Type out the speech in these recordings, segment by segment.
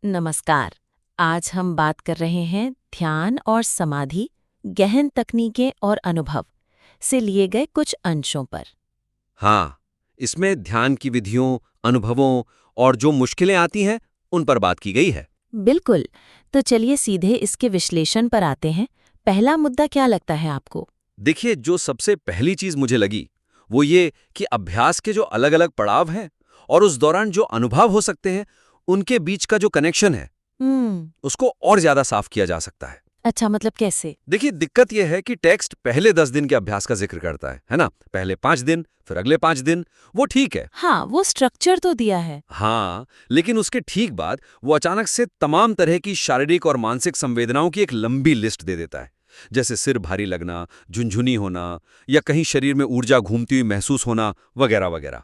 नमस्कार। आज हम बात कर रहे हैं ध्यान और समाधि, गहन तकनीकें और अनुभव से लिए गए कुछ अंशों पर। हाँ, इसमें ध्यान की विधियों, अनुभवों और जो मुश्किलें आती हैं, उन पर बात की गई है। बिल्कुल। तो चलिए सीधे इसके विश्लेषण पर आते हैं। पहला मुद्दा क्या लगता है आपको? देखिए, जो सबसे पहली चीज मुझे लगी, वो ये कि अभ्यास के जो अलग-अलग पड़ाव हैं और उस दौरान जो अनुभव हो सकते हैं, उनके बीच का जो कनेक्शन है, उसको और ज्यादा साफ किया जा सकता है। अच्छा, मतलब कैसे? देखिए, दिक्कत यह है कि टेक्स्ट पहले 10 दिन के अभ्यास का जिक्र करता है ना? पहले 5 दिन, फिर अगले 5 दिन, वो ठीक है। हाँ, वो स्ट्रक्चर तो दिया है। हाँ, लेकिन उसके ठीक बाद वो अचानक से तमाम तरह की शारीरिक और मानसिक संवेदनाओं की एक लंबी लिस्ट दे देता है। जैसे सिर भारी लगना, झुनझुनी होना या कहीं शरीर में ऊर्जा घूमती हुई महसूस होना वगैरह वगैरह।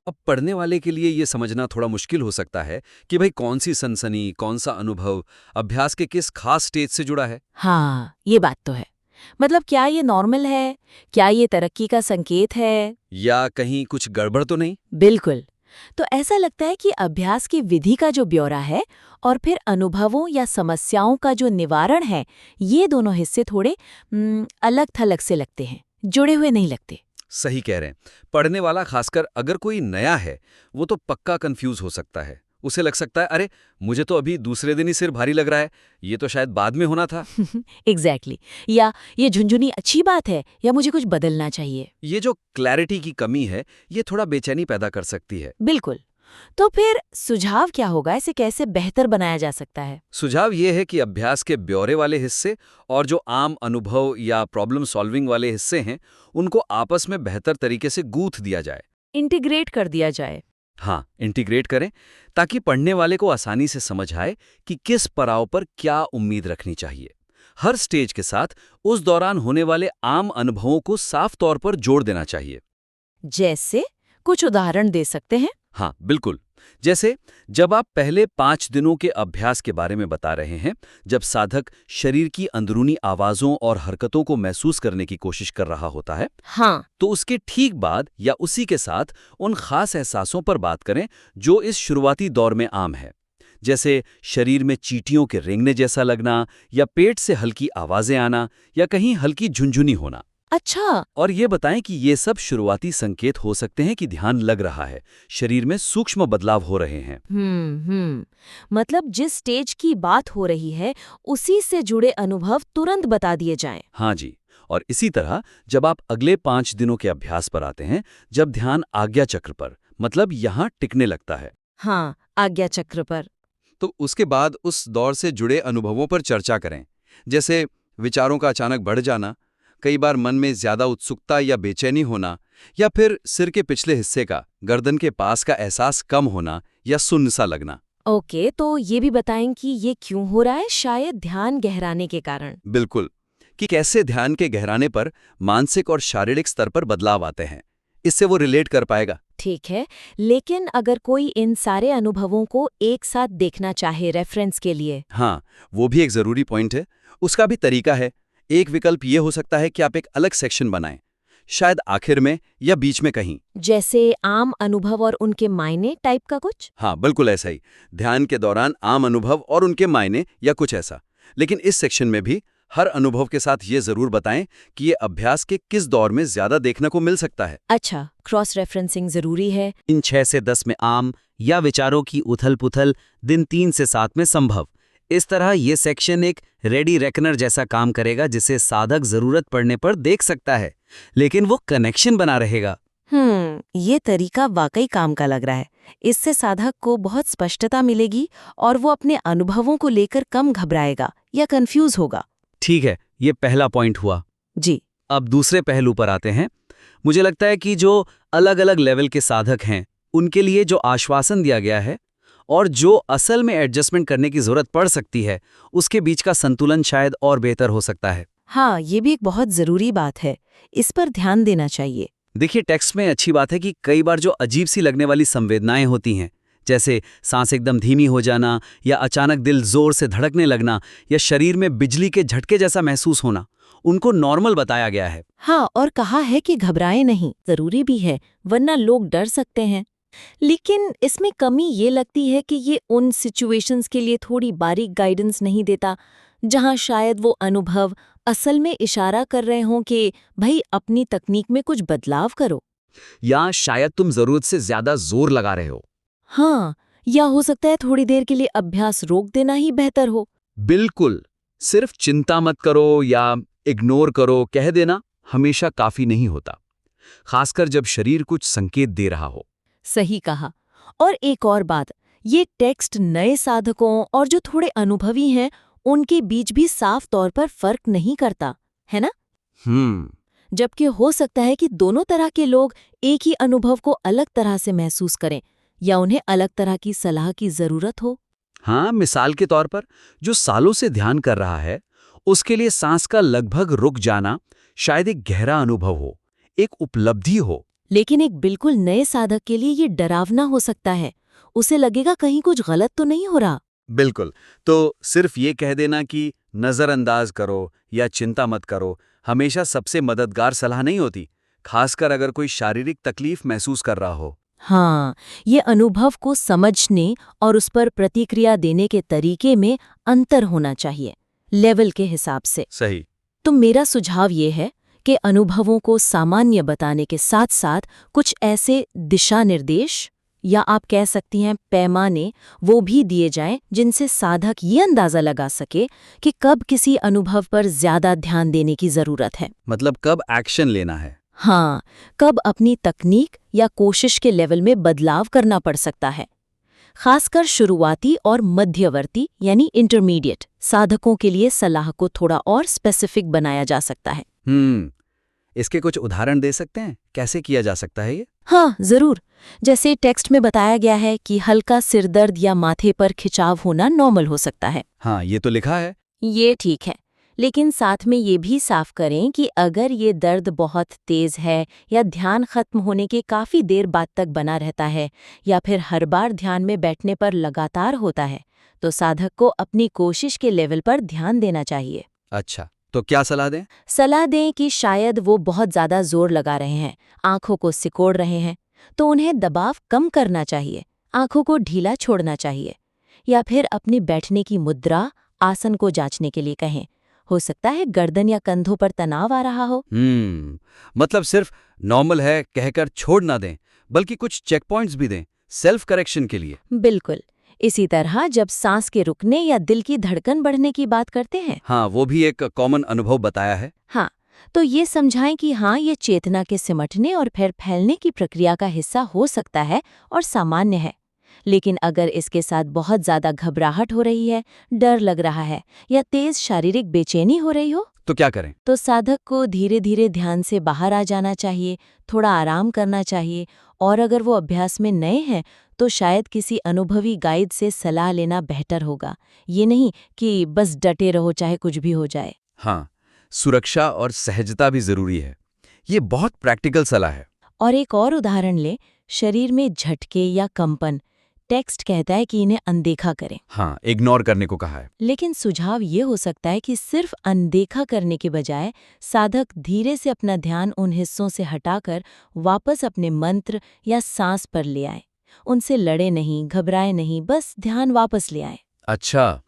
अब पढ़ने वाले के लिए ये समझना थोड़ा मुश्किल हो सकता है कि भाई कौन सी सनसनी, कौन सा अनुभव अभ्यास के किस खास स्टेज से जुड़ा है। हाँ, ये बात तो है। मतलब क्या ये नॉर्मल है? क्या ये तरक्की का संकेत है? या कहीं कुछ गड़बड़ तो नहीं। बिल्कुल। तो ऐसा लगता है कि अभ्यास की विधि का जो ब्यौरा है और फिर अनुभवों या समस्याओं का जो निवारण है, ये दोनों हिस्से थोड़े अलग थलग से लगते हैं, जुड़े हुए नहीं लगते। सही कह रहे हैं। पढ़ने वाला, खासकर अगर कोई नया है, वो तो पक्का कंफ्यूज हो सकता है। उसे लग सकता है, अरे मुझे तो अभी दूसरे दिन ही सिर भारी लग रहा है, ये तो शायद बाद में होना था। एग्जैक्टली। या ये झुंझुनी अच्छी बात है या मुझे कुछ बदलना चाहिए। ये जो क्लैरिटी की कमी है, ये थोड़ा बेचैनी पैदा कर सकती है। बिल्कुल। तो फिर सुझाव क्या होगा? इसे कैसे बेहतर बनाया जा सकता है? सुझाव ये है कि अभ्यास के ब्यौरे वाले हिस्से और जो आम अनुभव या प्रॉब्लम सॉल्विंग वाले हिस्से हैं, उनको आपस में बेहतर तरीके से गूंथ दिया जाए। इंटीग्रेट कर दिया जाए। हाँ, इंटीग्रेट करें, ताकि पढ़ने वाले को आसानी से समझ आए कि किस पड़ाव पर क्या उम्मीद रखनी चाहिए। हर स्टेज के साथ उस दौरान होने वाले आम अनुभवों को साफ तौर पर जोड़ देना चाहिए। जैसे कुछ उदाहरण दे सकते हैं? हाँ, बिल्कुल। जैसे जब आप पहले 5 दिनों के अभ्यास के बारे में बता रहे हैं, जब साधक शरीर की अंदरूनी आवाज़ों और हरकतों को महसूस करने की कोशिश कर रहा होता है, हाँ। तो उसके ठीक बाद या उसी के साथ उन खास एहसासों पर बात करें जो इस शुरुआती दौर में आम है। जैसे शरीर में चींटियों के रेंगने जैसा लगना, या पेट से हल्की आवाज़ें आना, या कहीं हल्की झुनझुनी होना। अच्छा। और ये बताएं कि ये सब शुरुआती संकेत हो सकते हैं कि ध्यान लग रहा है, शरीर में सूक्ष्म बदलाव हो रहे हैं। मतलब जिस स्टेज की बात हो रही है, उसी से जुड़े अनुभव तुरंत बता दिए जाएं। हाँ जी। और इसी तरह जब आप अगले 5 दिनों के अभ्यास पर आते हैं, जब ध्यान आज्ञा चक्र पर, मतलब यहाँ टिकने लगता है, हाँ, आज्ञा चक्र पर। तो उसके बाद उस दौर से जुड़े अनुभवों पर चर्चा करें। जैसे विचारों का अचानक बढ़ जाना, कई बार मन में ज्यादा उत्सुकता या बेचैनी होना, या फिर सिर के पिछले हिस्से का, गर्दन के पास का एहसास कम होना या सुन्न सा लगना। ओके, तो ये भी बताएं कि ये क्यों हो रहा है? शायद ध्यान गहराने के कारण। बिल्कुल, कि कैसे ध्यान के गहराने पर मानसिक और शारीरिक स्तर पर बदलाव आते हैं, इससे वो रिलेट कर पाएगा। ठीक है, लेकिन अगर कोई इन सारे अनुभवों को एक साथ देखना चाहे रेफरेंस के लिए? हाँ, वो भी एक जरूरी पॉइंट है। उसका भी तरीका है। एक विकल्प ये हो सकता है कि आप एक अलग सेक्शन बनाएं, शायद आखिर में या बीच में कहीं। जैसे आम अनुभव और उनके मायने टाइप का कुछ? हाँ, बिल्कुल ऐसा ही। ध्यान के दौरान आम अनुभव और उनके मायने या कुछ ऐसा। लेकिन इस सेक्शन में भी हर अनुभव के साथ ये जरूर बताएं कि ये अभ्यास के किस दौर में ज्यादा देखने को मिल सकता है। अच्छा, क्रॉस रेफरेंसिंग जरूरी है। इन 6 से 10 में आम या विचारों की उथल-पुथल दिन 3 से 7 में संभव। इस तरह ये सेक्शन एक रेडी रेकनर जैसा काम करेगा, जिसे साधक जरूरत पड़ने पर देख सकता है, लेकिन वो कनेक्शन बना रहेगा। ये तरीका वाकई काम का लग रहा है। इससे साधक को बहुत स्पष्टता मिलेगी और वो अपने अनुभवों को लेकर कम घबराएगा या कंफ्यूज होगा। ठीक है, ये पहला पॉइंट हुआ। जी। अब दूसरे पहलू पर आते हैं। मुझे लगता है कि जो अलग-अलग लेवल के साधक हैं, उनके लिए जो आश्वासन दिया गया है और जो असल में एडजस्टमेंट करने की जरूरत पड़ सकती है, उसके बीच का संतुलन शायद और बेहतर हो सकता है। हाँ, ये भी एक बहुत जरूरी बात है। इस पर ध्यान देना चाहिए। देखिए, टेक्स्ट में अच्छी बात है कि कई बार जो अजीब सी लगने वाली संवेदनाएं होती हैं, जैसे सांस एकदम धीमी हो जाना, या अचानक दिल जोर से धड़कने लगना, या शरीर में बिजली के झटके जैसा महसूस होना, उनको नॉर्मल बताया गया है। हाँ, और कहा है कि घबराएं नहीं, जरूरी भी है, वरना लोग डर सकते हैं। लेकिन इसमें कमी ये लगती है कि ये उन सिचुएशंस के लिए थोड़ी बारीक गाइडेंस नहीं देता, जहां शायद वो अनुभव असल में इशारा कर रहे हों कि भाई अपनी तकनीक में कुछ बदलाव करो। या शायद तुम जरूरत से ज्यादा जोर लगा रहे हो। हाँ, या हो सकता है थोड़ी देर के लिए अभ्यास रोक देना ही बेहतर हो। बिल्कुल, सिर्फ चिंता मत करो या इग्नोर करो कह देना हमेशा काफी नहीं होता, खासकर जब शरीर कुछ संकेत दे रहा हो। सही कहा। और एक और बात, ये टेक्स्ट नए साधकों और जो थोड़े अनुभवी हैं उनके बीच भी साफ तौर पर फर्क नहीं करता, है ना? जबकि हो सकता है कि दोनों तरह के लोग एक ही अनुभव को अलग तरह से महसूस करें या उन्हें अलग तरह की सलाह की जरूरत हो। हाँ, मिसाल के तौर पर जो सालों से ध्यान कर रहा है उसके लिए सांस का लगभग रुक जाना शायद एक गहरा अनुभव हो, एक उपलब्धि हो। लेकिन एक बिल्कुल नए साधक के लिए ये डरावना हो सकता है। उसे लगेगा कहीं कुछ गलत तो नहीं हो रहा। बिल्कुल, तो सिर्फ ये कह देना कि नज़रअंदाज करो या चिंता मत करो हमेशा सबसे मददगार सलाह नहीं होती, खासकर अगर कोई शारीरिक तकलीफ महसूस कर रहा हो। हाँ, ये अनुभव को समझने और उस पर प्रतिक्रिया देने के तरीके में अंतर होना चाहिए, लेवल के हिसाब से। सही। तो मेरा सुझाव ये है कि अनुभवों को सामान्य बताने के साथ साथ कुछ ऐसे दिशा निर्देश या आप कह सकती हैं पैमाने वो भी दिए जाएं जिनसे साधक ये अंदाजा लगा सके कि कब किसी अनुभव पर ज्यादा ध्यान देने की जरूरत है। मतलब कब एक्शन लेना है। हाँ, कब अपनी तकनीक या कोशिश के लेवल में बदलाव करना पड़ सकता है। खासकर शुरुआती और मध्यवर्ती यानी इंटरमीडिएट साधकों के लिए सलाह को थोड़ा और स्पेसिफिक बनाया जा सकता है। इसके कुछ उदाहरण दे सकते हैं, कैसे किया जा सकता है ये? हाँ, जरूर। जैसे टेक्स्ट में बताया गया है कि हल्का सिरदर्द या माथे पर खिंचाव होना नॉर्मल हो सकता है। हाँ, ये तो लिखा है। ये ठीक है, लेकिन साथ में ये भी साफ करें कि अगर ये दर्द बहुत तेज है या ध्यान खत्म होने के काफी देर बाद तक बना रहता है या फिर हर बार ध्यान में बैठने पर लगातार होता है, तो साधक को अपनी कोशिश के लेवल पर ध्यान देना चाहिए। अच्छा, तो क्या सलाह दें? सलाह दें कि शायद वो बहुत ज्यादा जोर लगा रहे हैं, आंखों को सिकोड़ रहे हैं, तो उन्हें दबाव कम करना चाहिए, आंखों को ढीला छोड़ना चाहिए, या फिर अपनी बैठने की मुद्रा, आसन को जांचने के लिए कहें। हो सकता है गर्दन या कंधों पर तनाव आ रहा हो। मतलब सिर्फ नॉर्मल है कहकर छोड़ ना दें, बल्कि कुछ चेक पॉइंट्स भी दें, सेल्फ करेक्शन के लिए। बिल्कुल। इसी तरह जब सांस के रुकने या दिल की धड़कन बढ़ने की बात करते हैं, हाँ, वो भी एक कॉमन अनुभव बताया है। हाँ, तो ये समझाएं कि हाँ, ये चेतना के सिमटने और फिर फैलने की प्रक्रिया का हिस्सा हो सकता है और सामान्य है। लेकिन अगर इसके साथ बहुत ज्यादा घबराहट हो रही है, डर लग रहा है या तेज शारीरिक बेचैनी हो रही हो, तो क्या करें? तो साधक को धीरे धीरे ध्यान से बाहर आ जाना चाहिए, थोड़ा आराम करना चाहिए, और अगर वो अभ्यास में नए हैं तो शायद किसी अनुभवी गाइड से सलाह लेना बेहतर होगा। ये नहीं कि बस डटे रहो चाहे कुछ भी हो जाए। हाँ, सुरक्षा और सहजता भी जरूरी है। ये बहुत प्रैक्टिकल सलाह है। और एक और उदाहरण ले, शरीर में झटके या कंपन। टेक्स्ट कहता है कि इन्हें अनदेखा करें। हाँ, इग्नोर करने को कहा है। लेकिन सुझाव ये हो सकता है कि सिर्फ अनदेखा करने के बजाय साधक धीरे से अपना ध्यान उन हिस्सों से हटाकर वापस अपने मंत्र या सांस पर ले आए। उनसे लड़े नहीं, घबराए नहीं, बस ध्यान वापस ले आए। अच्छा,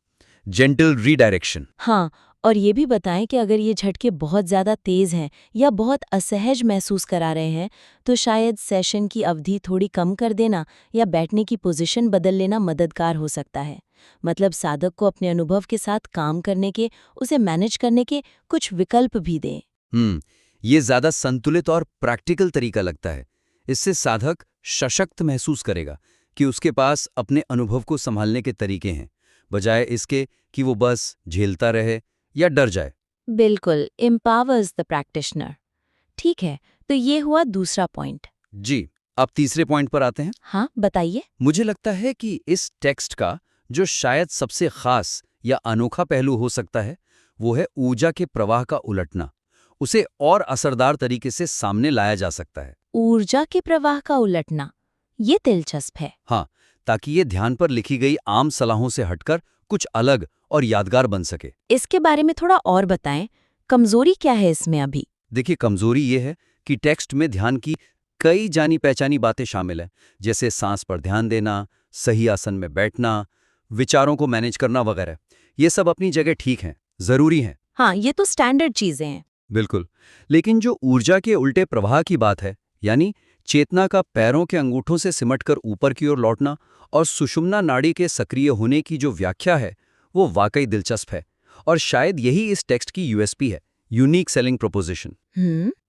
जेंटल रीडायरेक्शन। हाँ, और ये भी बताएं कि अगर ये झटके बहुत ज़्यादा तेज़ हैं या बहुत असहज महसूस करा रहे हैं, तो शायद सेशन की अवधि थोड़ी कम कर देना या बैठने की पोजीशन बदल लेना मददगार हो सकता है। मतलब साधक को अपने अनुभव के साथ काम करने के, उसे मैनेज करने के कुछ विकल्प भी दें। ये ज़्यादा संतुलित और प्रैक्टिकल तरीका लगता है। इससे साधक सशक्त महसूस करेगा कि उसके पास अपने अनुभव को संभालने के तरीके हैं, बजाय इसके कि वो बस झेलता रहे या डर जाए। बिल्कुल, एम्पावर्स द प्रैक्टिशनर। ठीक है, तो ये हुआ दूसरा पॉइंट। जी, अब तीसरे पॉइंट पर आते हैं। हाँ, बताइए। मुझे लगता है कि इस टेक्स्ट का जो शायद सबसे खास या अनोखा पहलू हो सकता है, वो है ऊर्जा के प्रवाह का उलटना। उसे और असरदार तरीके से सामने लाया जा सकता है। ऊर्जा के प्रवाह का उलटना, ये दिलचस्प है। हाँ, ताकि ये ध्यान पर लिखी गई आम सलाहों से हटकर कुछ अलग और यादगार बन सके। इसके बारे में थोड़ा और बताएं। कमजोरी क्या है इसमें अभी? देखिए, कमजोरी ये है कि टेक्स्ट में ध्यान की कई जानी पहचानी बातें शामिल हैं, जैसे सांस पर ध्यान देना, सही आसन में बैठना, विचारों को मैनेज करना वगैरह। ये सब अपनी जगह ठीक हैं, जरूरी हैं। हाँ, ये तो स्टैंडर्ड चीजें हैं। बिल्कुल। लेकिन जो ऊर्जा के उल्टे प्रवाह की बात है, यानी चेतना का पैरों के अंगूठों से सिमटकर ऊपर की ओर लौटना और सुषुम्ना नाड़ी के सक्रिय होने की जो व्याख्या है, वो वाकई दिलचस्प है और शायद यही इस टेक्स्ट की यूएसपी है, यूनिक सेलिंग प्रोपोजिशन।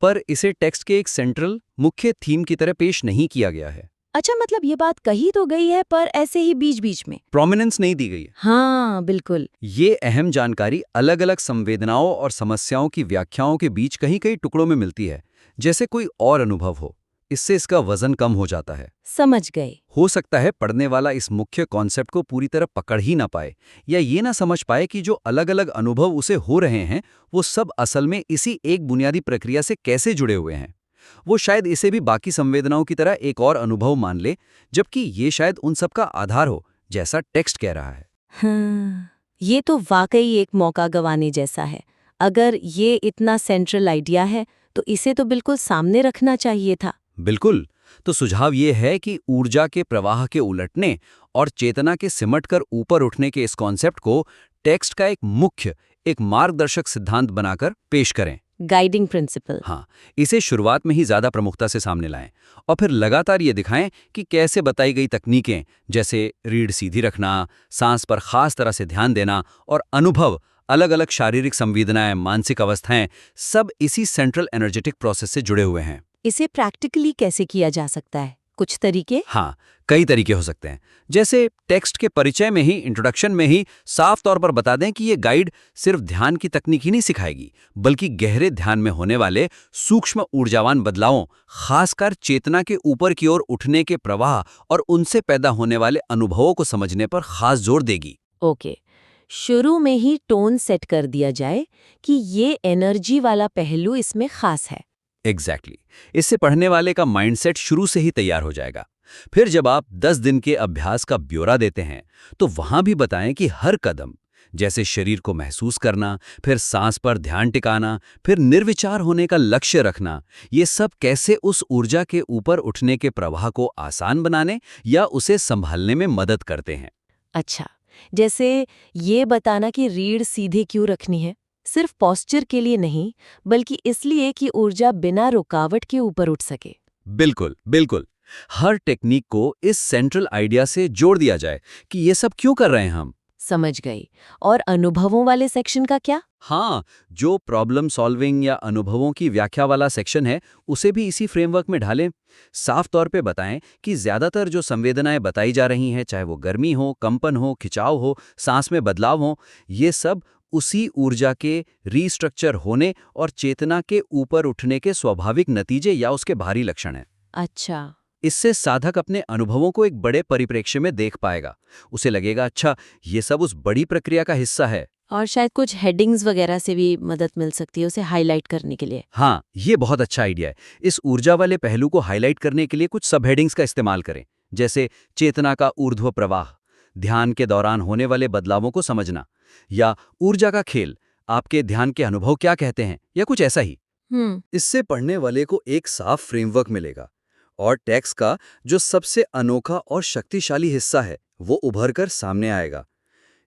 पर इसे टेक्स्ट के एक सेंट्रल मुख्य थीम की तरह पेश नहीं किया गया है। अच्छा, मतलब ये बात कही तो गई है पर ऐसे ही बीच बीच में प्रोमिनेंस नहीं दी गई है। हाँ बिल्कुल। ये अहम जानकारी अलग अलग संवेदनाओं और समस्याओं की व्याख्याओं के बीच कहीं कहीं टुकड़ों में मिलती है, जैसे कोई और अनुभव हो। इससे इसका वजन कम हो जाता है। समझ गए। हो सकता है पढ़ने वाला इस मुख्य कॉन्सेप्ट को पूरी तरह पकड़ ही ना पाए, या ये ना समझ पाए कि जो अलग अलग अनुभव उसे हो रहे हैं वो सब असल में इसी एक बुनियादी प्रक्रिया से कैसे जुड़े हुए हैं। वो शायद इसे भी बाकी संवेदनाओं की तरह एक और अनुभव मान ले, जबकि ये शायद उन सब का आधार हो, जैसा टेक्स्ट कह रहा है। हाँ, ये तो वाकई एक मौका गंवाने जैसा है। अगर ये इतना सेंट्रल आइडिया है तो इसे तो बिल्कुल सामने रखना चाहिए था। बिल्कुल। तो सुझाव ये है कि ऊर्जा के प्रवाह के उलटने और चेतना के सिमटकर ऊपर उठने के इस कॉन्सेप्ट को टेक्स्ट का एक मार्गदर्शक सिद्धांत बनाकर पेश करें। Guiding principal. हाँ, इसे शुरुआत में ही ज्यादा प्रमुखता से सामने लाएं और फिर लगातार ये दिखाएं कि कैसे बताई गई तकनीकें, जैसे रीढ़ सीधी रखना, सांस पर खास तरह से ध्यान देना और अनुभव, अलग अलग शारीरिक संवेदनाएं, मानसिक अवस्थाएं, सब इसी सेंट्रल एनर्जेटिक प्रोसेस से जुड़े हुए हैं। इसे प्रैक्टिकली कैसे किया जा सकता है? कुछ तरीके? हाँ, कई तरीके हो सकते हैं। जैसे टेक्स्ट के परिचय में ही, इंट्रोडक्शन में ही साफ तौर पर बता दें कि ये गाइड सिर्फ ध्यान की तकनीक ही नहीं सिखाएगी, बल्कि गहरे ध्यान में होने वाले सूक्ष्म ऊर्जावान बदलावों, खासकर चेतना के ऊपर की ओर उठने के प्रवाह और उनसे पैदा होने वाले अनुभवों को समझने पर खास जोर देगी। ओके, शुरू में ही टोन सेट कर दिया जाए कि ये एनर्जी वाला पहलू इसमें खास है। एग्जैक्टली। इससे पढ़ने वाले का माइंडसेट शुरू से ही तैयार हो जाएगा। फिर जब आप 10 दिन के अभ्यास का ब्यौरा देते हैं तो वहां भी बताएं कि हर कदम, जैसे शरीर को महसूस करना, फिर सांस पर ध्यान टिकाना, फिर निर्विचार होने का लक्ष्य रखना, ये सब कैसे उस ऊर्जा के ऊपर उठने के प्रवाह को आसान बनाने या उसे संभालने में मदद करते हैं। अच्छा, जैसे ये बताना कि रीढ़ सीधे क्यों रखनी है, सिर्फ पॉस्चर के लिए नहीं बल्कि इसलिए कि ऊर्जा बिना रुकावट के ऊपर उठ सके। बिल्कुल बिल्कुल। हर टेक्निक को इस सेंट्रल आइडिया से जोड़ दिया जाए कि ये सब क्यों कर रहे हैं हम। समझ गई। और अनुभवों वाले सेक्शन का क्या? हाँ, जो प्रॉब्लम सॉल्विंग या अनुभवों की व्याख्या वाला सेक्शन है उसे भी इसी फ्रेमवर्क में ढालें। साफ तौर पे बताएं कि ज्यादातर जो संवेदनाएं बताई जा रही हैं, चाहे वो गर्मी हो, कंपन हो, खिंचाव हो, सांस में बदलाव हो, ये सब उसी ऊर्जा के रीस्ट्रक्चर होने और चेतना के ऊपर उठने के स्वाभाविक नतीजे या उसके बाहरी लक्षण हैं। अच्छा। इससे साधक अपने अनुभवों को एक बड़े परिप्रेक्ष्य में देख पाएगा। उसे लगेगा, अच्छा, ये सब उस बड़ी प्रक्रिया का हिस्सा है। और शायद कुछ हेडिंग्स वगैरह से भी मदद मिल सकती है उसे हाईलाइट करने के लिए। हाँ, ये बहुत अच्छा आइडिया है। इस ऊर्जा वाले पहलू को हाईलाइट करने के लिए कुछ सब हेडिंग्स का इस्तेमाल करें, जैसे चेतना का ऊर्ध्व प्रवाह, ध्यान के दौरान होने वाले बदलावों को समझना, या ऊर्जा का खेल, आपके ध्यान के अनुभव क्या कहते हैं, या कुछ ऐसा ही। इससे पढ़ने वाले को एक साफ फ्रेमवर्क मिलेगा और टेक्स्ट का जो सबसे अनोखा और शक्तिशाली हिस्सा है वो उभर कर सामने आएगा।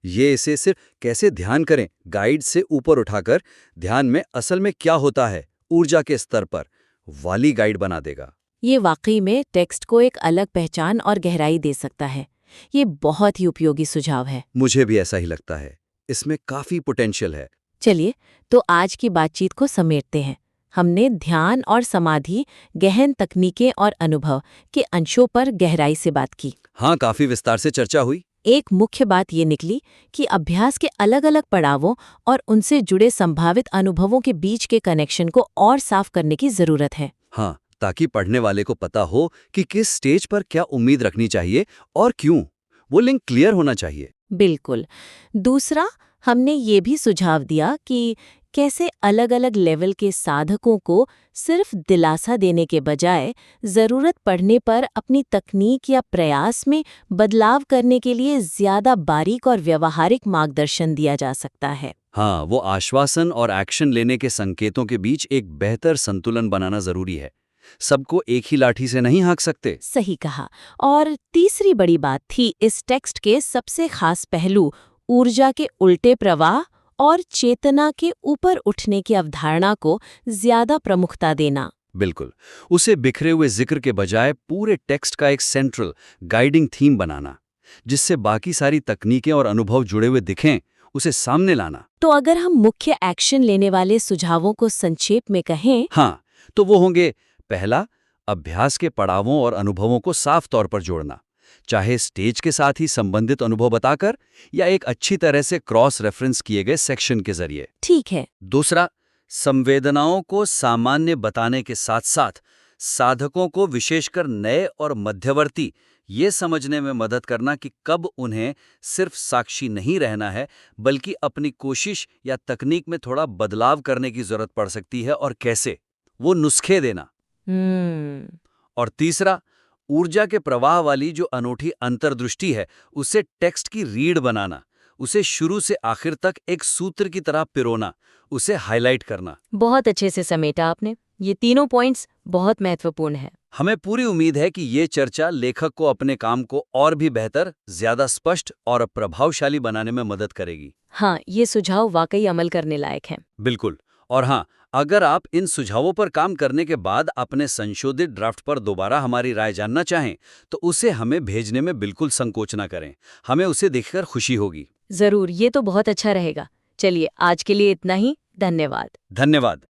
ये इसे सिर्फ कैसे ध्यान करें गाइड से ऊपर उठाकर ध्यान में असल में क्या होता है ऊर्जा के स्तर पर वाली गाइड बना देगा। ये वाकई में टेक्स्ट को एक अलग पहचान और गहराई दे सकता है। ये बहुत ही उपयोगी सुझाव है। मुझे भी ऐसा ही लगता है। इसमें काफी पोटेंशियल है। चलिए, तो आज की बातचीत को समेटते हैं। हमने ध्यान और समाधि, गहन तकनीकें और अनुभव के अंशों पर गहराई से बात की। हाँ, काफी विस्तार से चर्चा हुई। एक मुख्य बात ये निकली कि अभ्यास के अलग अलग पड़ावों और उनसे जुड़े संभावित अनुभवों के बीच के कनेक्शन को और साफ करने की जरूरत है। हाँ, ताकि पढ़ने वाले को पता हो कि किस स्टेज पर क्या उम्मीद रखनी चाहिए और क्यों। वो लिंक क्लियर होना चाहिए। बिल्कुल। दूसरा, हमने ये भी सुझाव दिया कि कैसे अलग अलग लेवल के साधकों को सिर्फ दिलासा देने के बजाय जरूरत पड़ने पर अपनी तकनीक या प्रयास में बदलाव करने के लिए ज्यादा बारीक और व्यवहारिक मार्गदर्शन दिया जा सकता है। हाँ, वो आश्वासन और एक्शन लेने के संकेतों के बीच एक बेहतर संतुलन बनाना जरूरी है। सबको एक ही लाठी से नहीं हाँक सकते। सही कहा। और तीसरी बड़ी बात थी इस टेक्स्ट के सबसे खास पहलू, ऊर्जा के उल्टे प्रवाह और चेतना के ऊपर उठने की अवधारणा को ज्यादा प्रमुखता देना। बिल्कुल, उसे बिखरे हुए जिक्र के बजाय पूरे टेक्स्ट का एक सेंट्रल गाइडिंग थीम बनाना, जिससे बाकी सारी तकनीकें और अनुभव जुड़े हुए दिखें, उसे सामने लाना। तो अगर हम मुख्य एक्शन लेने वाले सुझावों को संक्षेप में कहें, हाँ, तो वो होंगे, पहला, अभ्यास के पड़ावों और अनुभवों को साफ तौर पर जोड़ना, चाहे स्टेज के साथ ही संबंधित अनुभव बताकर या एक अच्छी तरह से क्रॉस रेफरेंस किए गए सेक्शन के जरिए। ठीक है। दूसरा, संवेदनाओं को सामान्य बताने के साथ साथ साधकों को विशेषकर नए और मध्यवर्ती ये समझने में मदद करना कि कब उन्हें सिर्फ साक्षी नहीं रहना है, बल्कि अपनी कोशिश या तकनीक में थोड़ा बदलाव करने की जरूरत पड़ सकती है और कैसे, वो नुस्खे देना। और तीसरा, ऊर्जा के प्रवाह वाली जो अनूठी अंतर्दृष्टि है, उसे टेक्स्ट की रीढ़ बनाना, उसे शुरू से आखिर तक एक सूत्र की तरह पिरोना, उसे हाईलाइट करना। बहुत अच्छे से समेटा आपने। ये तीनों पॉइंट्स बहुत महत्वपूर्ण है। हमें पूरी उम्मीद है कि ये चर्चा लेखक को अपने काम को और भी बेहतर, ज्यादा स्पष्ट और प्रभावशाली बनाने में मदद करेगी। हाँ, ये सुझाव वाकई अमल करने लायक हैं। बिल्कुल। और हाँ, अगर आप इन सुझावों पर काम करने के बाद अपने संशोधित ड्राफ्ट पर दोबारा हमारी राय जानना चाहें, तो उसे हमें भेजने में बिल्कुल संकोच न करें। हमें उसे देखकर खुशी होगी। जरूर, ये तो बहुत अच्छा रहेगा। चलिए, आज के लिए इतना ही। धन्यवाद। धन्यवाद।